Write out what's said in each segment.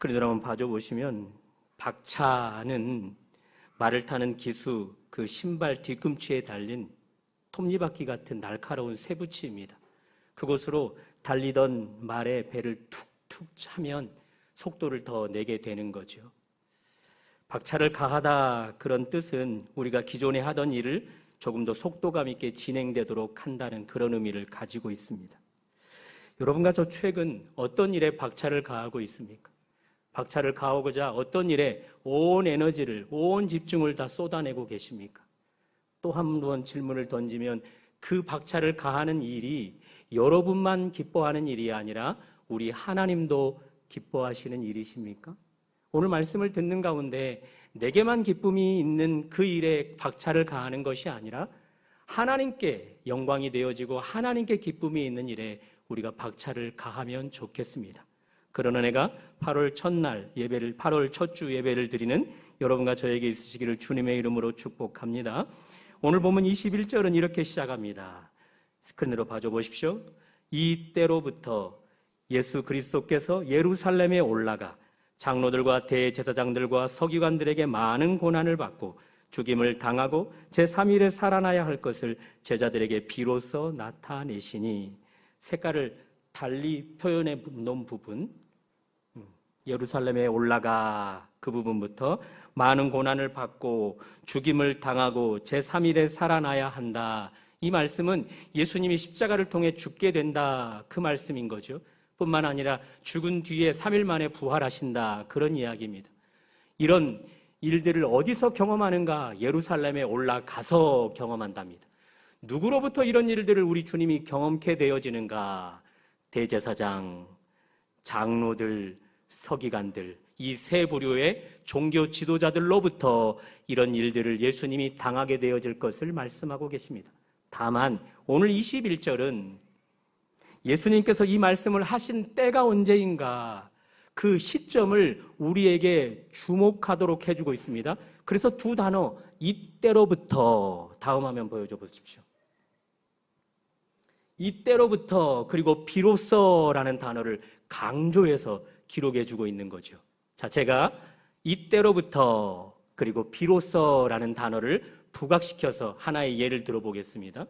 스크린으로 한번 봐줘보시면 박차는 말을 타는 기수 그 신발 뒤꿈치에 달린 톱니바퀴 같은 날카로운 쇠붙이입니다. 그곳으로 달리던 말의 배를 툭툭 차면 속도를 더 내게 되는 거죠. 박차를 가하다, 그런 뜻은 우리가 기존에 하던 일을 조금 더 속도감 있게 진행되도록 한다는 그런 의미를 가지고 있습니다. 여러분과 저 최근 어떤 일에 박차를 가하고 있습니까? 박차를 가하고자 어떤 일에 온 에너지를, 온 집중을 다 쏟아내고 계십니까? 또 한 번 질문을 던지면 그 박차를 가하는 일이 여러분만 기뻐하는 일이 아니라 우리 하나님도 기뻐하시는 일이십니까? 오늘 말씀을 듣는 가운데 내게만 기쁨이 있는 그 일에 박차를 가하는 것이 아니라 하나님께 영광이 되어지고 하나님께 기쁨이 있는 일에 우리가 박차를 가하면 좋겠습니다. 그런 은혜가 8월 첫날 예배를, 8월 첫 주 예배를 드리는 여러분과 저에게 있으시기를 주님의 이름으로 축복합니다. 오늘 본문 21절은 이렇게 시작합니다. 스크린으로 봐줘 보십시오. 이때로부터 예수 그리스도께서 예루살렘에 올라가 장로들과 대제사장들과 서기관들에게 많은 고난을 받고 죽임을 당하고 제3일에 살아나야 할 것을 제자들에게 비로소 나타내시니, 색깔을 달리 표현해 놓은 부분, 예루살렘에 올라가 그 부분부터 많은 고난을 받고 죽임을 당하고 제3일에 살아나야 한다. 이 말씀은 예수님이 십자가를 통해 죽게 된다, 그 말씀인 거죠. 뿐만 아니라 죽은 뒤에 3일 만에 부활하신다, 그런 이야기입니다. 이런 일들을 어디서 경험하는가? 예루살렘에 올라가서 경험한답니다. 누구로부터 이런 일들을 우리 주님이 경험케 되어지는가? 대제사장, 장로들, 서기관들, 이 세 부류의 종교 지도자들로부터 이런 일들을 예수님이 당하게 되어질 것을 말씀하고 계십니다. 다만 오늘 21절은 예수님께서 이 말씀을 하신 때가 언제인가, 그 시점을 우리에게 주목하도록 해주고 있습니다. 그래서 두 단어, 이때로부터, 다음 화면 보여줘 보십시오. 이때로부터 그리고 비로소라는 단어를 강조해서 기록해주고 있는 거죠. 자, 제가 이때로부터 그리고 비로소라는 단어를 부각시켜서 하나의 예를 들어보겠습니다.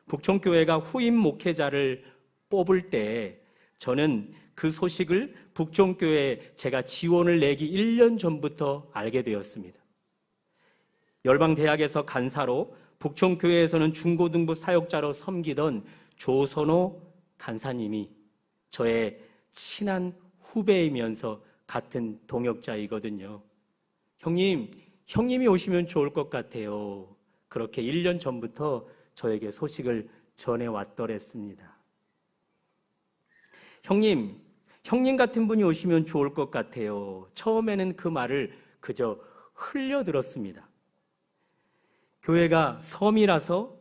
북촌교회가 후임 목회자를 뽑을 때 저는 그 소식을 북촌교회에 제가 지원을 내기 1년 전부터 알게 되었습니다. 열방대학에서 간사로 북촌교회에서는 중고등부 사역자로 섬기던 조선호 간사님이 저의 친한 후배이면서 같은 동역자이거든요. 형님이 오시면 좋을 것 같아요. 그렇게 1년 전부터 저에게 소식을 전해왔더랬습니다. 형님 같은 분이 오시면 좋을 것 같아요. 처음에는 그 말을 그저 흘려들었습니다. 교회가 섬이라서,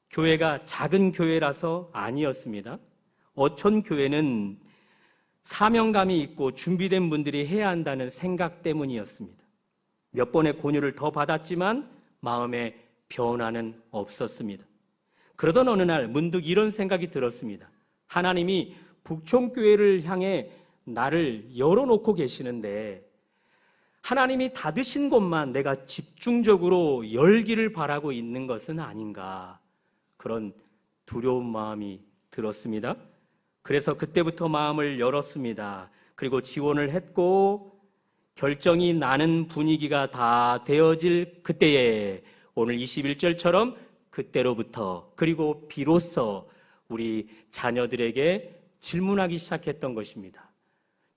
교회가 작은 교회라서 아니었습니다. 어촌교회는 사명감이 있고 준비된 분들이 해야 한다는 생각 때문이었습니다. 몇 번의 권유를 더 받았지만 마음에 변화는 없었습니다. 그러던 어느 날 문득 이런 생각이 들었습니다. 하나님이 북촌교회를 향해 나를 열어놓고 계시는데 하나님이 닫으신 곳만 내가 집중적으로 열기를 바라고 있는 것은 아닌가, 그런 두려운 마음이 들었습니다. 그래서 그때부터 마음을 열었습니다. 그리고 지원을 했고 결정이 나는 분위기가 다 되어질 그때에 오늘 21절처럼 그때로부터 그리고 비로소 우리 자녀들에게 질문하기 시작했던 것입니다.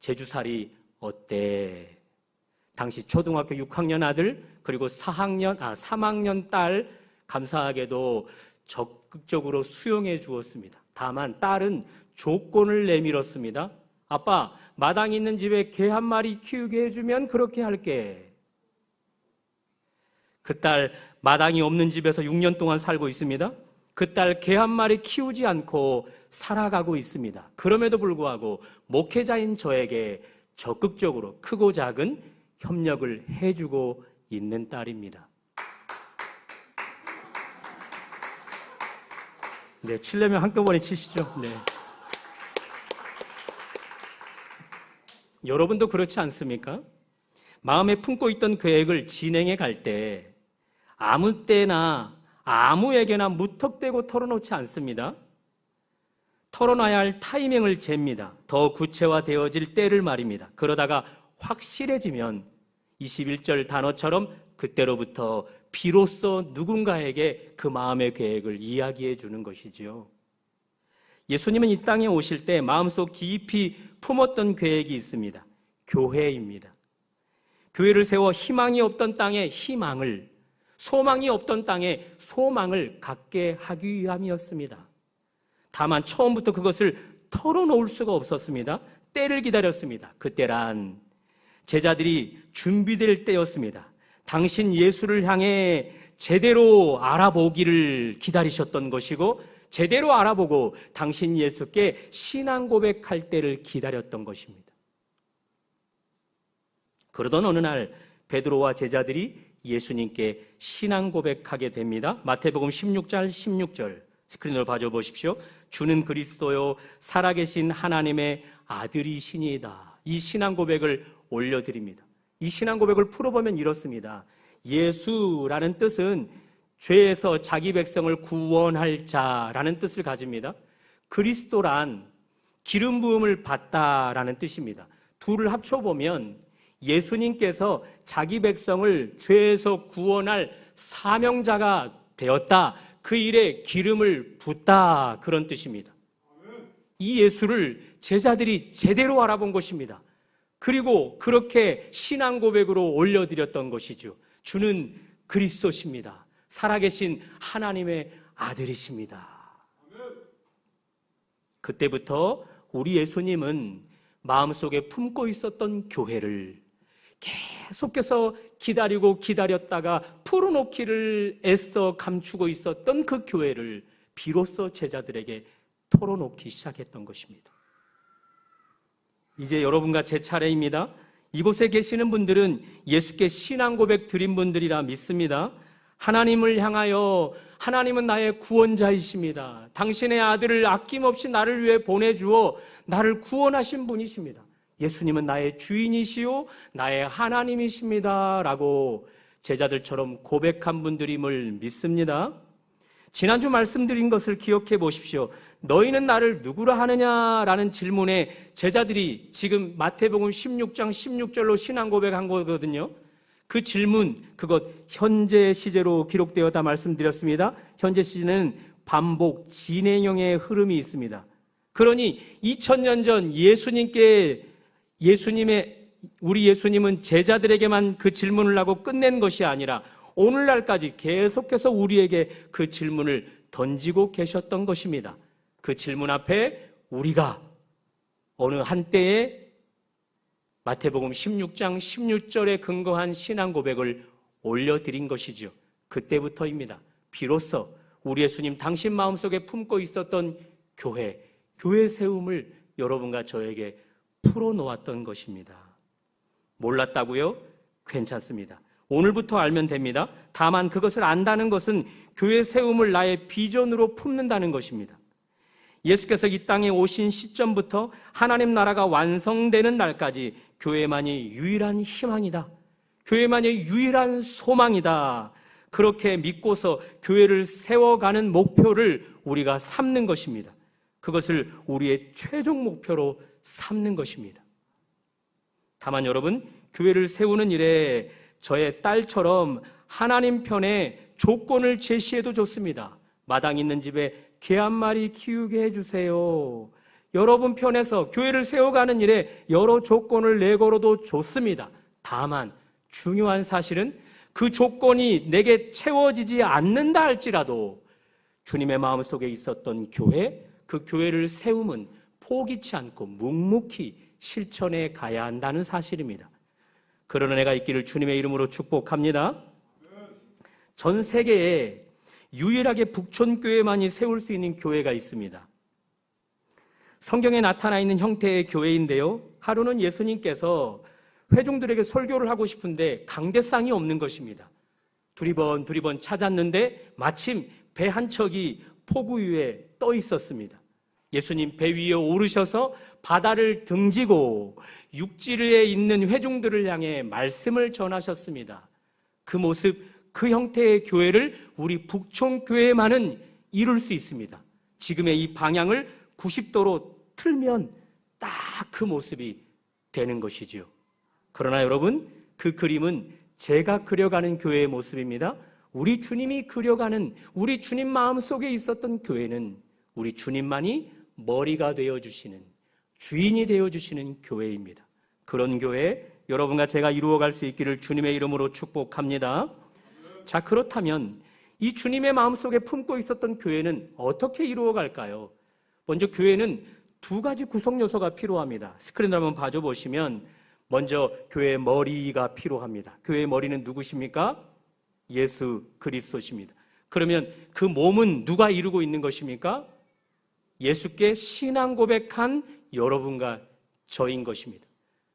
제주살이 어때? 당시 초등학교 6학년 아들 그리고 3학년 딸 감사하게도 적극적으로 수용해 주었습니다. 다만 딸은 조건을 내밀었습니다. 아빠, 마당 있는 집에 개 한 마리 키우게 해주면 그렇게 할게. 그 딸 마당이 없는 집에서 6년 동안 살고 있습니다. 그 딸 개 한 마리 키우지 않고 살아가고 있습니다. 그럼에도 불구하고 목회자인 저에게 적극적으로 크고 작은 협력을 해주고 있는 딸입니다. 네, 치려면 한꺼번에 치시죠. 네. 여러분도 그렇지 않습니까? 마음에 품고 있던 계획을 진행해 갈 때 아무 때나 아무에게나 무턱대고 털어놓지 않습니다. 털어놔야 할 타이밍을 잽니다. 더 구체화되어질 때를 말입니다. 그러다가 확실해지면 21절 단어처럼 그때로부터 비로소 누군가에게 그 마음의 계획을 이야기해 주는 것이지요. 예수님은 이 땅에 오실 때 마음속 깊이 품었던 계획이 있습니다. 교회입니다. 교회를 세워 희망이 없던 땅에 희망을, 소망이 없던 땅에 소망을 갖게 하기 위함이었습니다. 다만 처음부터 그것을 털어놓을 수가 없었습니다. 때를 기다렸습니다. 그때란 제자들이 준비될 때였습니다. 당신 예수를 향해 제대로 알아보기를 기다리셨던 것이고, 제대로 알아보고 당신 예수께 신앙 고백할 때를 기다렸던 것입니다. 그러던 어느 날 베드로와 제자들이 예수님께 신앙 고백하게 됩니다. 마태복음 16장 16절 스크린으로 봐줘 보십시오. 주는 그리스도요 살아계신 하나님의 아들이시니이다. 이 신앙 고백을 올려드립니다. 이 신앙 고백을 풀어보면 이렇습니다. 예수라는 뜻은 죄에서 자기 백성을 구원할 자라는 뜻을 가집니다. 그리스도란 기름 부음을 받다라는 뜻입니다. 둘을 합쳐보면 예수님께서 자기 백성을 죄에서 구원할 사명자가 되었다. 그 일에 기름을 붓다. 그런 뜻입니다. 이 예수를 제자들이 제대로 알아본 것입니다. 그리고 그렇게 신앙 고백으로 올려드렸던 것이죠. 주는 그리스도십니다. 살아계신 하나님의 아들이십니다. 그때부터 우리 예수님은 마음속에 품고 있었던 교회를 계속해서 기다리고 기다렸다가 풀어놓기를 애써 감추고 있었던 그 교회를 비로소 제자들에게 털어놓기 시작했던 것입니다. 이제 여러분과 제 차례입니다. 이곳에 계시는 분들은 예수께 신앙 고백 드린 분들이라 믿습니다. 하나님을 향하여 하나님은 나의 구원자이십니다. 당신의 아들을 아낌없이 나를 위해 보내주어 나를 구원하신 분이십니다. 예수님은 나의 주인이시요 나의 하나님이십니다 라고 제자들처럼 고백한 분들임을 믿습니다. 지난주 말씀드린 것을 기억해 보십시오. 너희는 나를 누구라 하느냐라는 질문에 제자들이 지금 마태복음 16장 16절로 신앙 고백한 거거든요. 그 질문, 그것 현재 시제로 기록되었다 말씀드렸습니다. 현재 시제는 반복 진행형의 흐름이 있습니다. 그러니 2000년 전 우리 예수님은 제자들에게만 그 질문을 하고 끝낸 것이 아니라 오늘날까지 계속해서 우리에게 그 질문을 던지고 계셨던 것입니다. 그 질문 앞에 우리가 어느 한때에 마태복음 16장 16절에 근거한 신앙 고백을 올려드린 것이죠. 그때부터입니다. 비로소 우리 예수님 당신 마음속에 품고 있었던 교회 세움을 여러분과 저에게 풀어놓았던 것입니다. 몰랐다고요? 괜찮습니다. 오늘부터 알면 됩니다. 다만 그것을 안다는 것은 교회 세움을 나의 비전으로 품는다는 것입니다. 예수께서 이 땅에 오신 시점부터 하나님 나라가 완성되는 날까지 교회만이 유일한 희망이다. 교회만이 유일한 소망이다. 그렇게 믿고서 교회를 세워가는 목표를 우리가 삼는 것입니다. 그것을 우리의 최종 목표로 삼는 것입니다. 다만 여러분, 교회를 세우는 일에 저의 딸처럼 하나님 편에 조건을 제시해도 좋습니다. 마당 있는 집에 개 한 마리 키우게 해주세요. 여러분 편에서 교회를 세워가는 일에 여러 조건을 내걸어도 좋습니다. 다만 중요한 사실은 그 조건이 내게 채워지지 않는다 할지라도 주님의 마음속에 있었던 교회, 그 교회를 세움은 포기치 않고 묵묵히 실천해 가야 한다는 사실입니다. 그런 은혜가 있기를 주님의 이름으로 축복합니다. 전 세계에 유일하게 북촌교회만이 세울 수 있는 교회가 있습니다. 성경에 나타나 있는 형태의 교회인데요. 하루는 예수님께서 회중들에게 설교를 하고 싶은데 강대상이 없는 것입니다. 두리번 찾았는데 마침 배 한 척이 포구 위에 떠 있었습니다. 예수님 배 위에 오르셔서 바다를 등지고 육지에 있는 회중들을 향해 말씀을 전하셨습니다. 그 모습, 그 형태의 교회를 우리 북촌교회만은 이룰 수 있습니다. 지금의 이 방향을 90도로 틀면 딱 그 모습이 되는 것이지요. 그러나 여러분, 그 그림은 제가 그려가는 교회의 모습입니다. 우리 주님이 그려가는, 우리 주님 마음속에 있었던 교회는 우리 주님만이 머리가 되어주시는, 주인이 되어주시는 교회입니다. 그런 교회 여러분과 제가 이루어갈 수 있기를 주님의 이름으로 축복합니다. 자, 그렇다면 이 주님의 마음속에 품고 있었던 교회는 어떻게 이루어갈까요? 먼저 교회는 두 가지 구성 요소가 필요합니다. 스크린을 한번 봐줘보시면 먼저 교회의 머리가 필요합니다. 교회의 머리는 누구십니까? 예수 그리스도십니다. 그러면 그 몸은 누가 이루고 있는 것입니까? 예수께 신앙 고백한 여러분과 저인 것입니다.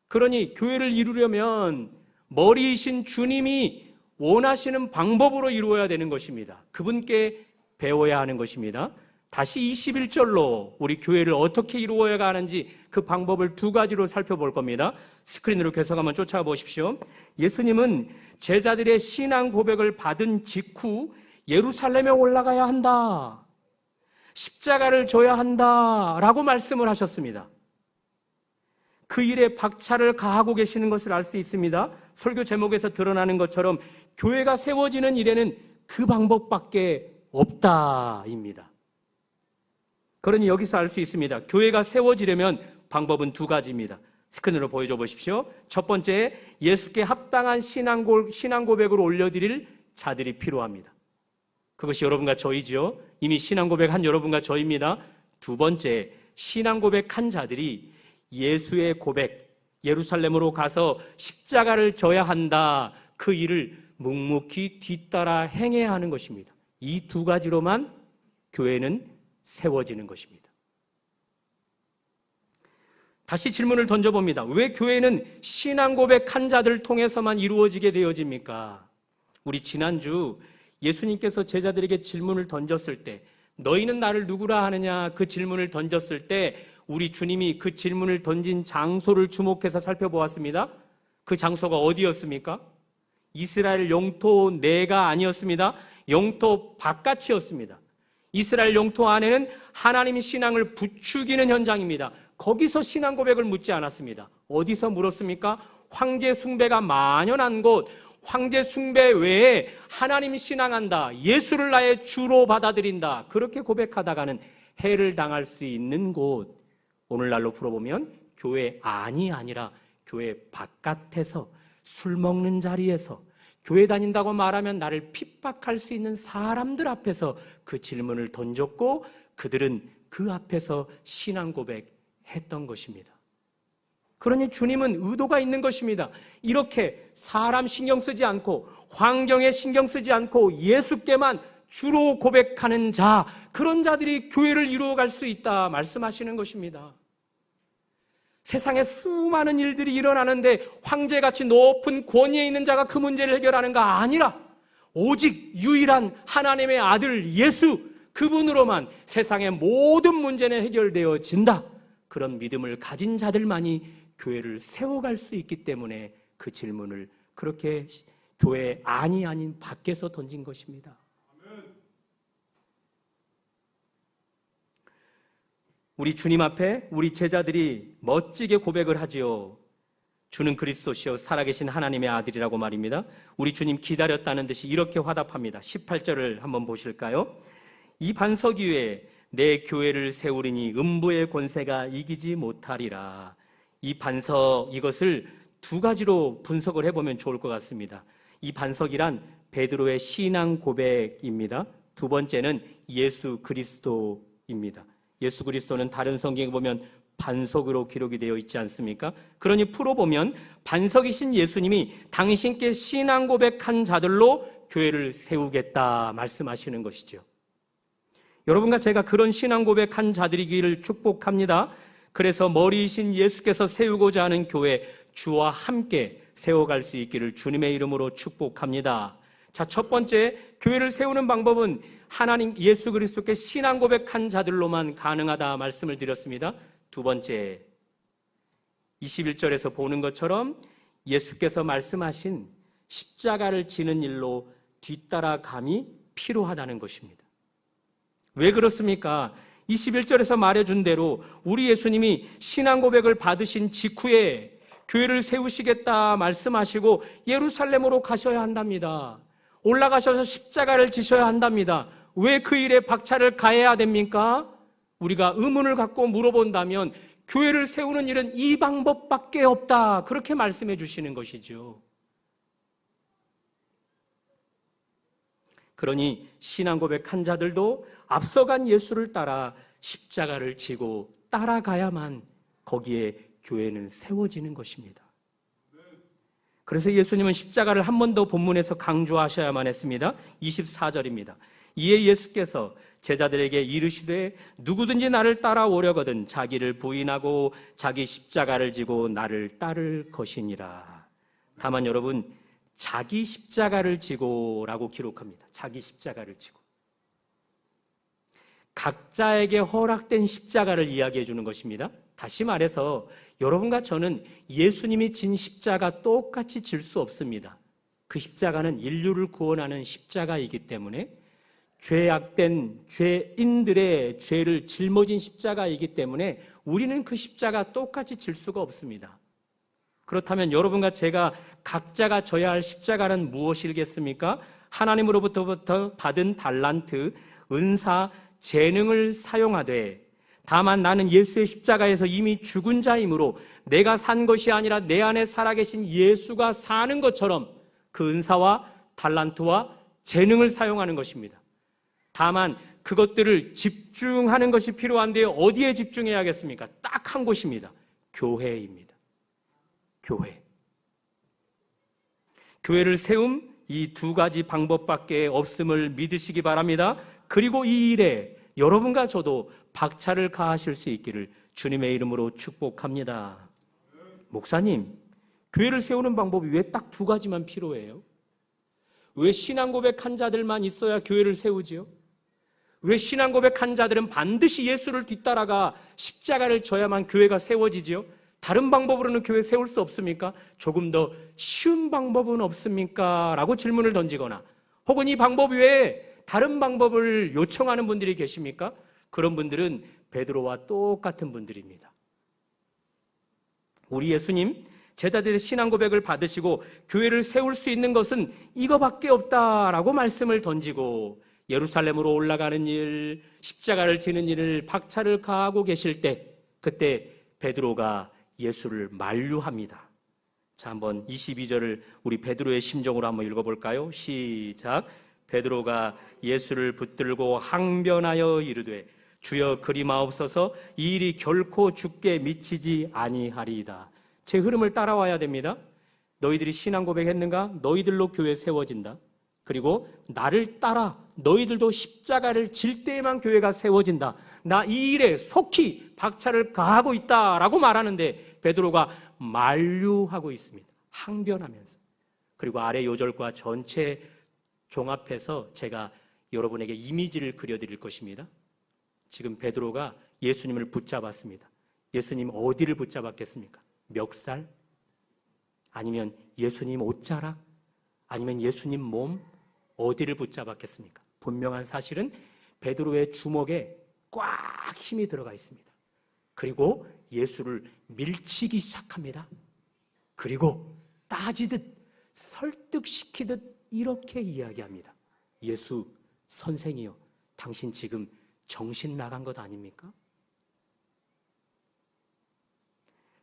그러니 교회를 이루려면 머리이신 주님이 원하시는 방법으로 이루어야 되는 것입니다. 그분께 배워야 하는 것입니다. 다시 21절로 우리 교회를 어떻게 이루어야 하는지 그 방법을 두 가지로 살펴볼 겁니다. 스크린으로 계속 한번 쫓아보십시오. 예수님은 제자들의 신앙 고백을 받은 직후 예루살렘에 올라가야 한다, 십자가를 져야 한다 라고 말씀을 하셨습니다. 그 일에 박차를 가하고 계시는 것을 알 수 있습니다. 설교 제목에서 드러나는 것처럼 교회가 세워지는 일에는 그 방법밖에 없다입니다. 그러니 여기서 알 수 있습니다. 교회가 세워지려면 방법은 두 가지입니다. 스크린으로 보여줘 보십시오. 첫 번째, 예수께 합당한 신앙 고백을 올려드릴 자들이 필요합니다. 그것이 여러분과 저이죠. 이미 신앙 고백한 여러분과 저입니다. 두 번째, 신앙 고백한 자들이 예수의 고백, 예루살렘으로 가서 십자가를 져야 한다, 그 일을 묵묵히 뒤따라 행해야 하는 것입니다. 이 두 가지로만 교회는 세워지는 것입니다. 다시 질문을 던져봅니다. 왜 교회는 신앙 고백한 자들을 통해서만 이루어지게 되어집니까? 우리 지난주 예수님께서 제자들에게 질문을 던졌을 때, 너희는 나를 누구라 하느냐, 그 질문을 던졌을 때 우리 주님이 그 질문을 던진 장소를 주목해서 살펴보았습니다. 그 장소가 어디였습니까? 이스라엘 영토 내가 아니었습니다. 영토 바깥이었습니다. 이스라엘 영토 안에는 하나님의 신앙을 부추기는 현장입니다. 거기서 신앙 고백을 묻지 않았습니다. 어디서 물었습니까? 황제 숭배가 만연한 곳, 황제 숭배 외에 하나님 신앙한다, 예수를 나의 주로 받아들인다, 그렇게 고백하다가는 해를 당할 수 있는 곳, 오늘날로 풀어보면 교회 안이 아니라 교회 바깥에서, 술 먹는 자리에서, 교회 다닌다고 말하면 나를 핍박할 수 있는 사람들 앞에서 그 질문을 던졌고 그들은 그 앞에서 신앙 고백했던 것입니다. 그러니 주님은 의도가 있는 것입니다. 이렇게 사람 신경 쓰지 않고 환경에 신경 쓰지 않고 예수께만 주로 고백하는 자, 그런 자들이 교회를 이루어갈 수 있다 말씀하시는 것입니다. 세상에 수많은 일들이 일어나는데 황제같이 높은 권위에 있는 자가 그 문제를 해결하는가? 아니라 오직 유일한 하나님의 아들 예수, 그분으로만 세상의 모든 문제는 해결되어진다, 그런 믿음을 가진 자들만이 교회를 세워갈 수 있기 때문에 그 질문을 그렇게 교회 안이 아닌 밖에서 던진 것입니다. 우리 주님 앞에 우리 제자들이 멋지게 고백을 하지요. 주는 그리스도시요 살아계신 하나님의 아들이라고 말입니다. 우리 주님 기다렸다는 듯이 이렇게 화답합니다. 18절을 한번 보실까요? 이 반석 위에 내 교회를 세우리니 음부의 권세가 이기지 못하리라. 이 반석, 이것을 두 가지로 분석을 해보면 좋을 것 같습니다. 이 반석이란 베드로의 신앙 고백입니다. 두 번째는 예수 그리스도입니다. 예수 그리스도는 다른 성경에 보면 반석으로 기록이 되어 있지 않습니까? 그러니 풀어보면 반석이신 예수님이 당신께 신앙 고백한 자들로 교회를 세우겠다 말씀하시는 것이죠. 여러분과 제가 그런 신앙 고백한 자들이기를 축복합니다. 그래서 머리이신 예수께서 세우고자 하는 교회, 주와 함께 세워갈 수 있기를 주님의 이름으로 축복합니다. 자, 첫 번째, 교회를 세우는 방법은 하나님 예수 그리스도께 신앙 고백한 자들로만 가능하다 말씀을 드렸습니다. 두 번째, 21절에서 보는 것처럼 예수께서 말씀하신 십자가를 지는 일로 뒤따라감이 필요하다는 것입니다. 왜 그렇습니까? 21절에서 말해준 대로 우리 예수님이 신앙 고백을 받으신 직후에 교회를 세우시겠다 말씀하시고 예루살렘으로 가셔야 한답니다. 올라가셔서 십자가를 지셔야 한답니다. 왜 그 일에 박차를 가해야 됩니까? 우리가 의문을 갖고 물어본다면 교회를 세우는 일은 이 방법밖에 없다, 그렇게 말씀해 주시는 것이죠. 그러니 신앙 고백한 자들도 앞서간 예수를 따라 십자가를 지고 따라가야만 거기에 교회는 세워지는 것입니다. 그래서 예수님은 십자가를 한 번 더 본문에서 강조하셔야만 했습니다. 24절입니다. 이에 예수께서 제자들에게 이르시되 누구든지 나를 따라오려거든 자기를 부인하고 자기 십자가를 지고 나를 따를 것이니라. 다만 여러분, 자기 십자가를 지고라고 기록합니다. 자기 십자가를 지고. 각자에게 허락된 십자가를 이야기해 주는 것입니다. 다시 말해서 여러분과 저는 예수님이 진 십자가 똑같이 질 수 없습니다. 그 십자가는 인류를 구원하는 십자가이기 때문에, 죄악된 죄인들의 죄를 짊어진 십자가이기 때문에 우리는 그 십자가 똑같이 질 수가 없습니다. 그렇다면 여러분과 제가 각자가 져야 할 십자가는 무엇이겠습니까? 하나님으로부터 받은 달란트, 은사, 재능을 사용하되, 다만 나는 예수의 십자가에서 이미 죽은 자이므로 내가 산 것이 아니라 내 안에 살아계신 예수가 사는 것처럼 그 은사와 달란트와 재능을 사용하는 것입니다. 다만 그것들을 집중하는 것이 필요한데요. 어디에 집중해야겠습니까? 딱 한 곳입니다. 교회입니다. 교회. 교회를 세움, 이 두 가지 방법밖에 없음을 믿으시기 바랍니다. 그리고 이 일에 여러분과 저도 박차를 가하실 수 있기를 주님의 이름으로 축복합니다. 목사님, 교회를 세우는 방법이 왜 딱 두 가지만 필요해요? 왜 신앙 고백한 자들만 있어야 교회를 세우지요? 왜 신앙 고백한 자들은 반드시 예수를 뒤따라가 십자가를 져야만 교회가 세워지지요? 다른 방법으로는 교회 세울 수 없습니까? 조금 더 쉬운 방법은 없습니까? 라고 질문을 던지거나, 혹은 이 방법 외에 다른 방법을 요청하는 분들이 계십니까? 그런 분들은 베드로와 똑같은 분들입니다. 우리 예수님, 제자들의 신앙 고백을 받으시고 교회를 세울 수 있는 것은 이거밖에 없다라고 말씀을 던지고 예루살렘으로 올라가는 일, 십자가를 지는 일을 박차를 가하고 계실 때, 그때 베드로가 예수를 만류합니다. 자, 한번 22절을 우리 베드로의 심정으로 한번 읽어볼까요? 시작. 베드로가 예수를 붙들고 항변하여 이르되 주여 그리마옵소서, 이 일이 결코 주께 미치지 아니하리이다. 제 흐름을 따라와야 됩니다. 너희들이 신앙 고백했는가? 너희들로 교회 세워진다. 그리고 나를 따라 너희들도 십자가를 질 때에만 교회가 세워진다. 나 이 일에 속히 박차를 가하고 있다라고 말하는데 베드로가 만류하고 있습니다. 항변하면서. 그리고 아래 요절과 전체 종합해서 제가 여러분에게 이미지를 그려드릴 것입니다. 지금 베드로가 예수님을 붙잡았습니다. 예수님 어디를 붙잡았겠습니까? 멱살? 아니면 예수님 옷자락? 아니면 예수님 몸? 어디를 붙잡았겠습니까? 분명한 사실은 베드로의 주먹에 꽉 힘이 들어가 있습니다. 그리고 예수를 밀치기 시작합니다. 그리고 따지듯 설득시키듯 이렇게 이야기합니다. 예수 선생이요, 당신 지금 정신 나간 것 아닙니까?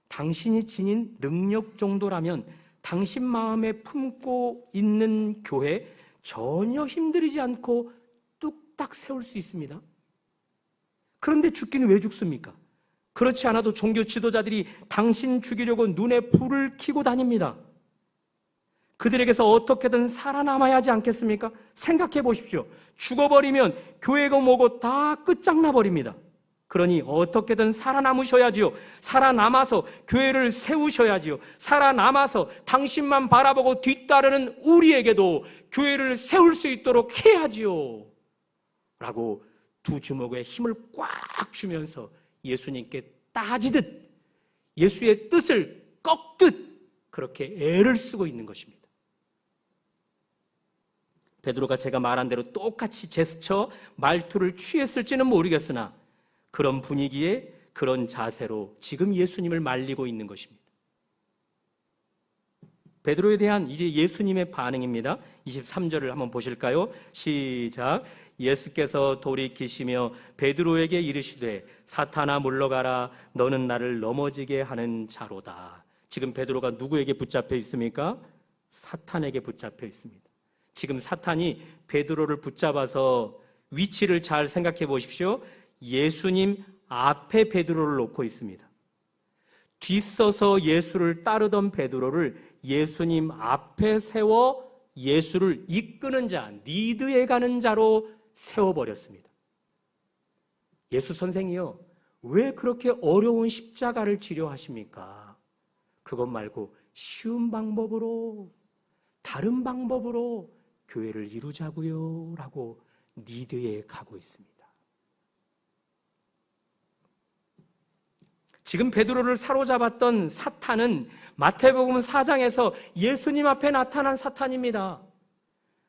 당신이 지닌 능력 정도라면 당신 마음에 품고 있는 교회 전혀 힘들이지 않고 뚝딱 세울 수 있습니다. 그런데 죽기는 왜 죽습니까? 그렇지 않아도 종교 지도자들이 당신 죽이려고 눈에 불을 켜고 다닙니다. 그들에게서 어떻게든 살아남아야 하지 않겠습니까? 생각해 보십시오. 죽어버리면 교회고 뭐고 다 끝장나 버립니다. 그러니 어떻게든 살아남으셔야지요. 살아남아서 교회를 세우셔야지요. 살아남아서 당신만 바라보고 뒤따르는 우리에게도 교회를 세울 수 있도록 해야지요. 라고 두 주먹에 힘을 꽉 주면서 예수님께 따지듯 예수의 뜻을 꺾듯 그렇게 애를 쓰고 있는 것입니다. 베드로가 제가 말한 대로 똑같이 제스처, 말투를 취했을지는 모르겠으나 그런 분위기에 그런 자세로 지금 예수님을 말리고 있는 것입니다. 베드로에 대한 이제 예수님의 반응입니다. 23절을 한번 보실까요? 시작. 예수께서 돌이키시며 베드로에게 이르시되 사탄아 물러가라 너는 나를 넘어지게 하는 자로다. 지금 베드로가 누구에게 붙잡혀 있습니까? 사탄에게 붙잡혀 있습니다. 지금 사탄이 베드로를 붙잡아서 위치를 잘 생각해 보십시오. 예수님 앞에 베드로를 놓고 있습니다. 뒤서서 예수를 따르던 베드로를 예수님 앞에 세워 예수를 이끄는 자, 리드해 가는 자로 세워버렸습니다. 예수 선생이요, 왜 그렇게 어려운 십자가를 지려 하십니까? 그것 말고 쉬운 방법으로, 다른 방법으로 교회를 이루자고요 라고 리드해 가고 있습니다. 지금 베드로를 사로잡았던 사탄은 마태복음 4장에서 예수님 앞에 나타난 사탄입니다.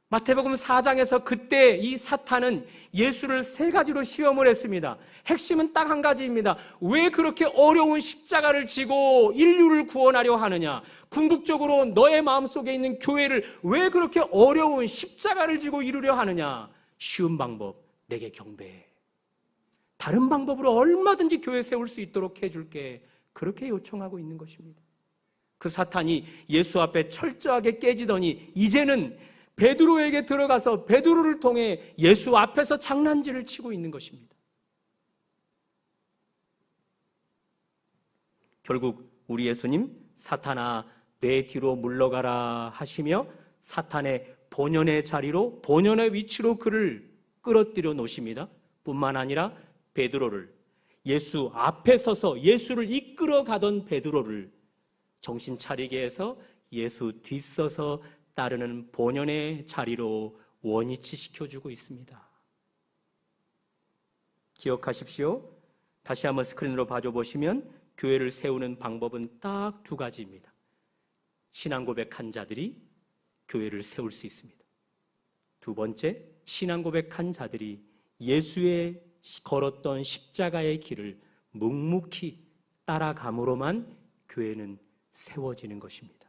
마태복음 4장에서 그때 이 사탄은 예수를 세 가지로 시험을 했습니다. 핵심은 딱 한 가지입니다. 왜 그렇게 어려운 십자가를 지고 인류를 구원하려 하느냐? 궁극적으로 너의 마음속에 있는 교회를 왜 그렇게 어려운 십자가를 지고 이루려 하느냐? 쉬운 방법, 내게 경배해. 다른 방법으로 얼마든지 교회 세울 수 있도록 해줄게. 그렇게 요청하고 있는 것입니다. 그 사탄이 예수 앞에 철저하게 깨지더니 이제는 베드로에게 들어가서 베드로를 통해 예수 앞에서 장난질을 치고 있는 것입니다. 결국 우리 예수님 사탄아 내 뒤로 물러가라 하시며 사탄의 본연의 자리로, 본연의 위치로 그를 끌어들여 놓으십니다. 뿐만 아니라 베드로를, 예수 앞에 서서 예수를 이끌어 가던 베드로를 정신 차리게 해서 예수 뒤서서 따르는 본연의 자리로 원위치 시켜주고 있습니다. 기억하십시오. 다시 한번 스크린으로 봐줘보시면 교회를 세우는 방법은 딱 두 가지입니다. 신앙 고백한 자들이 교회를 세울 수 있습니다. 두 번째, 신앙 고백한 자들이 예수의 걸었던 십자가의 길을 묵묵히 따라감으로만 교회는 세워지는 것입니다.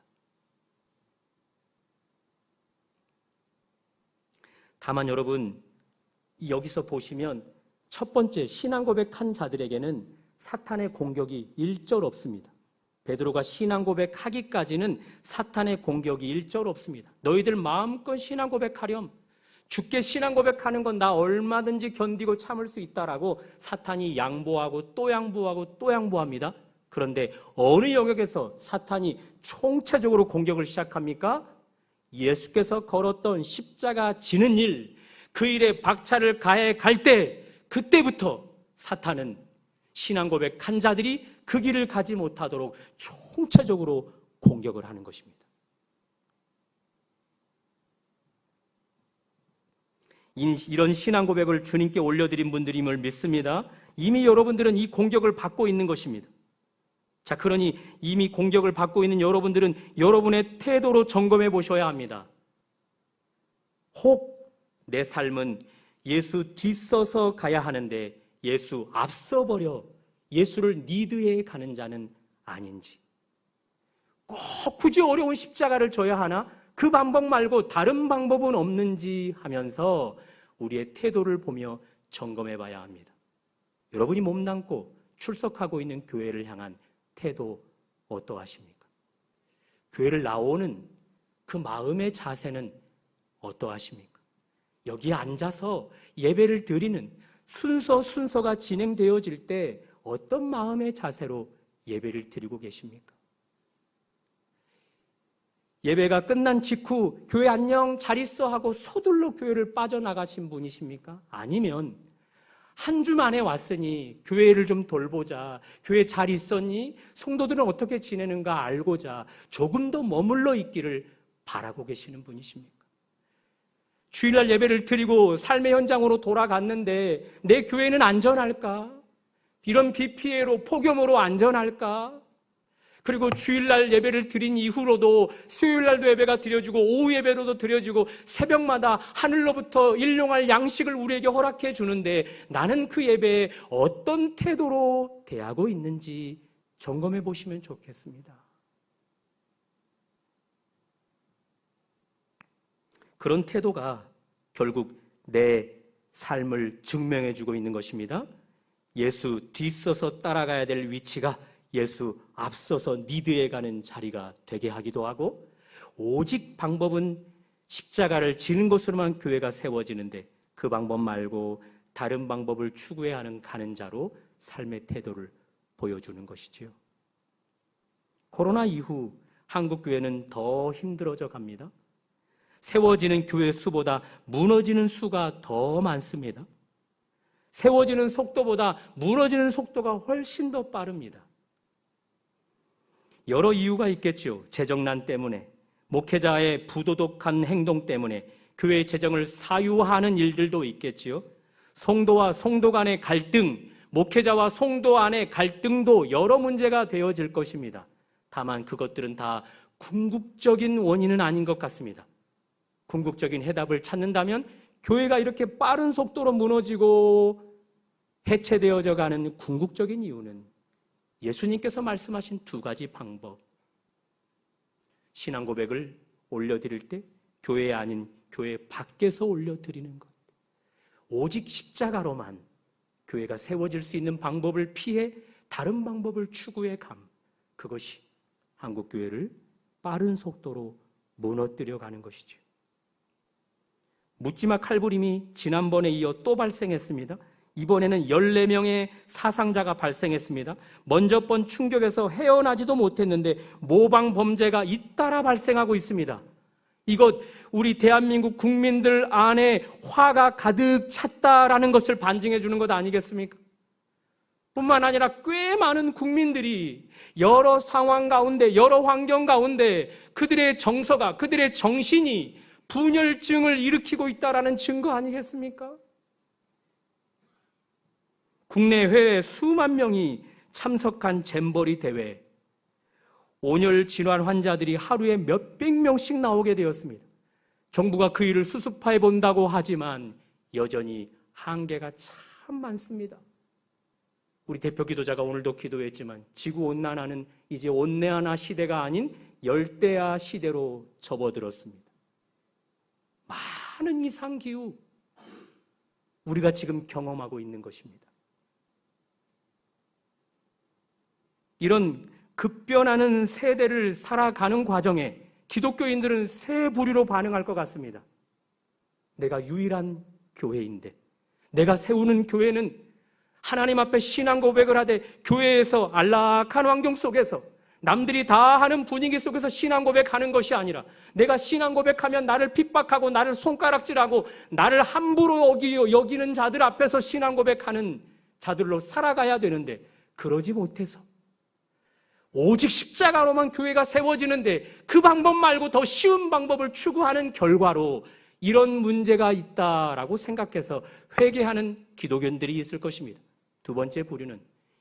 다만 여러분, 여기서 보시면 첫 번째 신앙 고백한 자들에게는 사탄의 공격이 일절 없습니다. 베드로가 신앙 고백하기까지는 사탄의 공격이 일절 없습니다. 너희들 마음껏 신앙 고백하렴. 주께 신앙 고백하는 건 나 얼마든지 견디고 참을 수 있다라고 사탄이 양보하고 또 양보하고 또 양보합니다. 그런데 어느 영역에서 사탄이 총체적으로 공격을 시작합니까? 예수께서 걸었던 십자가 지는 일, 그 일에 박차를 가해 갈 때, 그때부터 사탄은 신앙 고백한 자들이 그 길을 가지 못하도록 총체적으로 공격을 하는 것입니다. 이런 신앙 고백을 주님께 올려드린 분들임을 믿습니다. 이미 여러분들은 이 공격을 받고 있는 것입니다. 자, 그러니 이미 공격을 받고 있는 여러분들은 여러분의 태도로 점검해 보셔야 합니다. 혹 내 삶은 예수 뒤서서 가야 하는데 예수 앞서 버려 예수를 리드해 가는 자는 아닌지, 꼭 굳이 어려운 십자가를 져야 하나? 그 방법 말고 다른 방법은 없는지 하면서 우리의 태도를 보며 점검해 봐야 합니다. 여러분이 몸담고 출석하고 있는 교회를 향한 태도 어떠하십니까? 교회를 나오는 그 마음의 자세는 어떠하십니까? 여기에 앉아서 예배를 드리는 순서가 진행되어질 때 어떤 마음의 자세로 예배를 드리고 계십니까? 예배가 끝난 직후 교회 안녕 잘 있어 하고 서둘러 교회를 빠져나가신 분이십니까? 아니면 한 주 만에 왔으니 교회를 좀 돌보자, 교회 잘 있었니? 성도들은 어떻게 지내는가 알고자 조금 더 머물러 있기를 바라고 계시는 분이십니까? 주일날 예배를 드리고 삶의 현장으로 돌아갔는데 내 교회는 안전할까? 이런 비 피해로 폭염으로 안전할까? 그리고 주일날 예배를 드린 이후로도 수요일날도 예배가 드려지고 오후 예배로도 드려지고 새벽마다 하늘로부터 일용할 양식을 우리에게 허락해 주는데 나는 그 예배에 어떤 태도로 대하고 있는지 점검해 보시면 좋겠습니다. 그런 태도가 결국 내 삶을 증명해 주고 있는 것입니다. 예수 뒤서서 따라가야 될 위치가 예수 앞서서 리드해 가는 자리가 되게 하기도 하고, 오직 방법은 십자가를 지는 것으로만 교회가 세워지는데 그 방법 말고 다른 방법을 추구해야 하는 가는 자로 삶의 태도를 보여주는 것이지요. 코로나 이후 한국 교회는 더 힘들어져 갑니다. 세워지는 교회 수보다 무너지는 수가 더 많습니다. 세워지는 속도보다 무너지는 속도가 훨씬 더 빠릅니다. 여러 이유가 있겠지요. 재정난 때문에, 목회자의 부도덕한 행동 때문에 교회의 재정을 사유하는 일들도 있겠지요. 성도와 성도 간의 갈등, 목회자와 성도 안의 갈등도 여러 문제가 되어질 것입니다. 다만 그것들은 다 궁극적인 원인은 아닌 것 같습니다. 궁극적인 해답을 찾는다면 교회가 이렇게 빠른 속도로 무너지고 해체되어져 가는 궁극적인 이유는 예수님께서 말씀하신 두 가지 방법. 신앙 고백을 올려드릴 때 교회 아닌 교회 밖에서 올려드리는 것. 오직 십자가로만 교회가 세워질 수 있는 방법을 피해 다른 방법을 추구해 감. 그것이 한국 교회를 빠른 속도로 무너뜨려 가는 것이죠. 묻지마 칼부림이 지난번에 이어 또 발생했습니다. 이번에는 14명의 사상자가 발생했습니다. 먼저 번 충격에서 헤어나지도 못했는데 모방 범죄가 잇따라 발생하고 있습니다. 이것 우리 대한민국 국민들 안에 화가 가득 찼다라는 것을 반증해 주는 것 아니겠습니까? 뿐만 아니라 꽤 많은 국민들이 여러 상황 가운데, 여러 환경 가운데 그들의 정서가, 그들의 정신이 분열증을 일으키고 있다라는 증거 아니겠습니까? 국내 회에 수만 명이 참석한 잼버리 대회, 온열 질환 환자들이 하루에 몇백 명씩 나오게 되었습니다. 정부가 그 일을 수습해 본다고 하지만 여전히 한계가 참 많습니다. 우리 대표 기도자가 오늘도 기도했지만 지구온난화는 이제 온내화나 시대가 아닌 열대야 시대로 접어들었습니다. 많은 이상기후 우리가 지금 경험하고 있는 것입니다. 이런 급변하는 세대를 살아가는 과정에 기독교인들은 세 부류로 반응할 것 같습니다. 내가 유일한 교회인데, 내가 세우는 교회는 하나님 앞에 신앙 고백을 하되 교회에서 안락한 환경 속에서 남들이 다 하는 분위기 속에서 신앙 고백하는 것이 아니라 내가 신앙 고백하면 나를 핍박하고 나를 손가락질하고 나를 함부로 여기는 자들 앞에서 신앙 고백하는 자들로 살아가야 되는데 그러지 못해서 오직 십자가로만 교회가 세워지는데 그 방법 말고 더 쉬운 방법을 추구하는 결과로 이런 문제가 있다라고 생각해서 회개하는 기독교인들이 있을 것입니다. 두 번째 부류는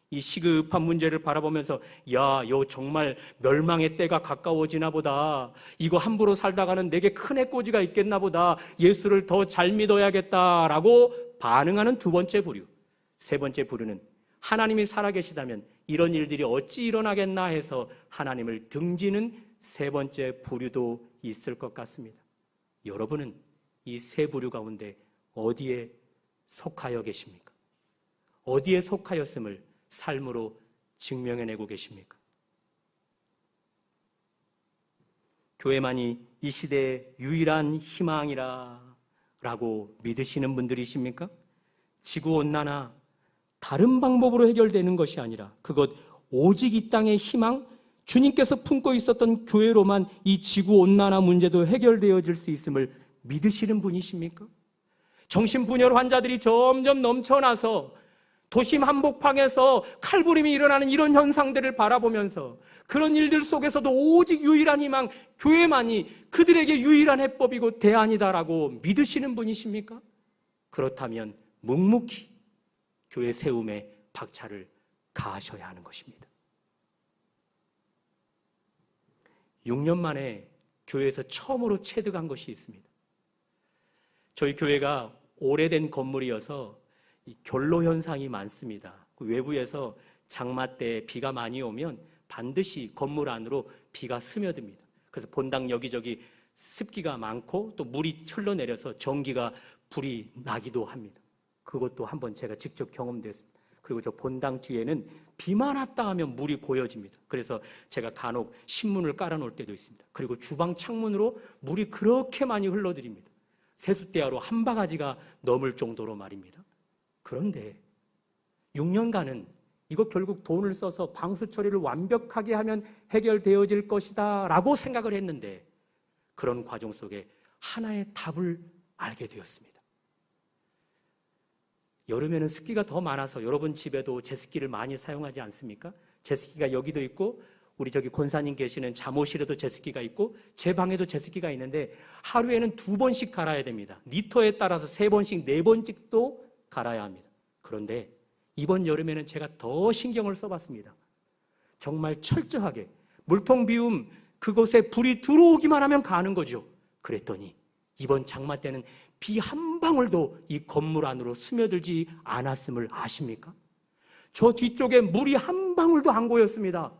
이 시급한 문제를 바라보면서 야, 요 정말 멸망의 때가 가까워지나 보다. 이거 함부로 살다가는 내게 큰 해코지가 있겠나 보다. 예수를 더 잘 믿어야겠다라고 반응하는 두 번째 부류. 세 번째 부류는 하나님이 살아계시다면 이런 일들이 어찌 일어나겠나 해서 하나님을 등지는 세 번째 부류도 있을 것 같습니다. 여러분은 이 세 부류 가운데 어디에 속하여 계십니까? 어디에 속하였음을 삶으로 증명해내고 계십니까? 교회만이 이 시대의 유일한 희망이라 라고 믿으시는 분들이십니까? 지구온난화 다른 방법으로 해결되는 것이 아니라 그것 오직 이 땅의 희망, 주님께서 품고 있었던 교회로만 이 지구온난화 문제도 해결되어질 수 있음을 믿으시는 분이십니까? 정신분열 환자들이 점점 넘쳐나서 도심 한복판에서 칼부림이 일어나는 이런 현상들을 바라보면서 그런 일들 속에서도 오직 유일한 희망, 교회만이 그들에게 유일한 해법이고 대안이다라고 믿으시는 분이십니까? 그렇다면 묵묵히 교회 세움에 박차를 가하셔야 하는 것입니다. 6년 만에 교회에서 처음으로 체득한 것이 있습니다. 저희 교회가 오래된 건물이어서 결로 현상이 많습니다. 외부에서 장마 때 비가 많이 오면 반드시 건물 안으로 비가 스며듭니다. 그래서 본당 여기저기 습기가 많고 또 물이 흘러내려서 전기가 불이 나기도 합니다. 그것도 한번 제가 직접 경험됐습니다. 그리고 저 본당 뒤에는 비만 왔다 하면 물이 고여집니다. 그래서 제가 간혹 신문을 깔아놓을 때도 있습니다. 그리고 주방 창문으로 물이 그렇게 많이 흘러들입니다. 세숫대야로 한 바가지가 넘을 정도로 말입니다. 그런데 6년간은 이거 결국 돈을 써서 방수 처리를 완벽하게 하면 해결되어질 것이다 라고 생각을 했는데 그런 과정 속에 하나의 답을 알게 되었습니다. 여름에는 습기가 더 많아서 여러분 집에도 제습기를 많이 사용하지 않습니까? 제습기가 여기도 있고 우리 저기 권사님 계시는 잠옷실에도 제습기가 있고 제 방에도 제습기가 있는데 하루에는 2번씩 갈아야 됩니다. 리터에 따라서 3번씩 4번씩도 갈아야 합니다. 그런데 이번 여름에는 제가 더 신경을 써봤습니다. 정말 철저하게 물통 비움 그곳에 불이 들어오기만 하면 가는 거죠. 그랬더니 이번 장마 때는 비 한 방울도 이 건물 안으로 스며들지 않았음을 아십니까? 저 뒤쪽에 물이 한 방울도 안 고였습니다.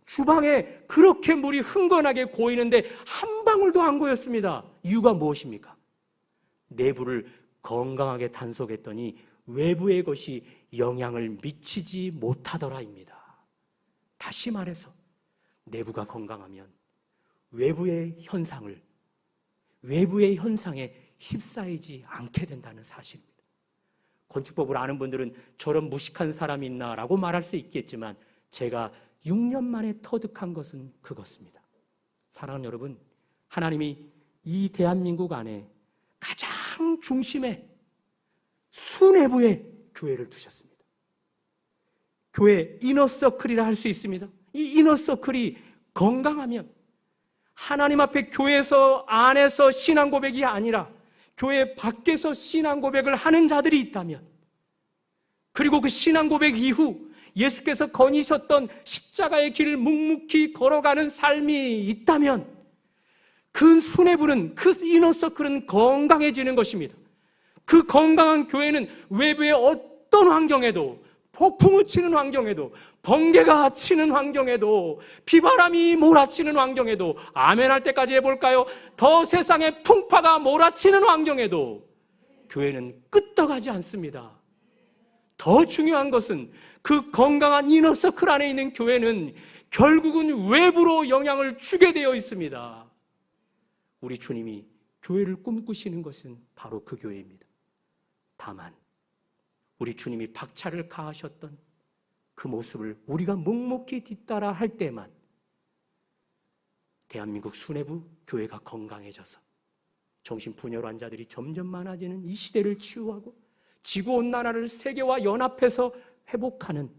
주방에 그렇게 물이 흥건하게 고이는데 한 방울도 안 고였습니다. 이유가 무엇입니까? 내부를 건강하게 단속했더니 외부의 것이 영향을 미치지 못하더라입니다. 다시 말해서 내부가 건강하면 외부의 현상에 휩싸이지 않게 된다는 사실입니다. 건축법을 아는 분들은 저런 무식한 사람이 있나라고 말할 수 있겠지만 제가 6년 만에 터득한 것은 그것입니다. 사랑하는 여러분, 하나님이 이 대한민국 안에 가장 중심에 수뇌부에 교회를 두셨습니다. 교회 이너서클이라 할 수 있습니다. 이 이너서클이 건강하면 하나님 앞에 교회에서 안에서 신앙 고백이 아니라 교회 밖에서 신앙 고백을 하는 자들이 있다면 그리고 그 신앙 고백 이후 예수께서 거니셨던 십자가의 길을 묵묵히 걸어가는 삶이 있다면 그 수뇌부는 그 이너서클은 건강해지는 것입니다. 그 건강한 교회는 외부의 어떤 환경에도 폭풍우 치는 환경에도 번개가 치는 환경에도 비바람이 몰아치는 환경에도 아멘 할 때까지 해볼까요? 더 세상에 풍파가 몰아치는 환경에도 교회는 끄떡하지 않습니다. 더 중요한 것은 그 건강한 이너서클 안에 있는 교회는 결국은 외부로 영향을 주게 되어 있습니다. 우리 주님이 교회를 꿈꾸시는 것은 바로 그 교회입니다. 다만 우리 주님이 박차를 가하셨던 그 모습을 우리가 묵묵히 뒤따라 할 때만 대한민국 수뇌부 교회가 건강해져서 정신분열 환자들이 점점 많아지는 이 시대를 치유하고 지구온난화를 세계와 연합해서 회복하는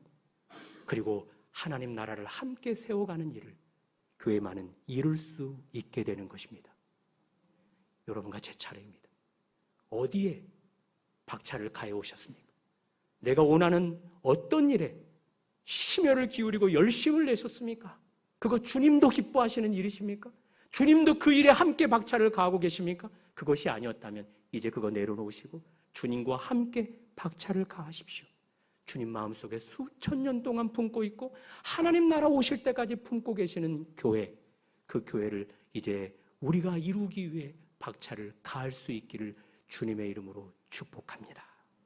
그리고 하나님 나라를 함께 세워가는 일을 교회만은 이룰 수 있게 되는 것입니다. 여러분과 제 차례입니다. 어디에 박차를 가해 오셨습니까? 내가 원하는 어떤 일에 심혈을 기울이고 열심을 내셨습니까? 그거 주님도 기뻐하시는 일이십니까? 주님도 그 일에 함께 박차를 가하고 계십니까? 그것이 아니었다면 이제 그거 내려놓으시고 주님과 함께 박차를 가하십시오. 주님 마음속에 수천 년 동안 품고 있고 하나님 나라 오실 때까지 품고 계시는 교회, 그 교회를 이제 우리가 이루기 위해 박차를 가할 수 있기를 주님의 이름으로 축복합니다.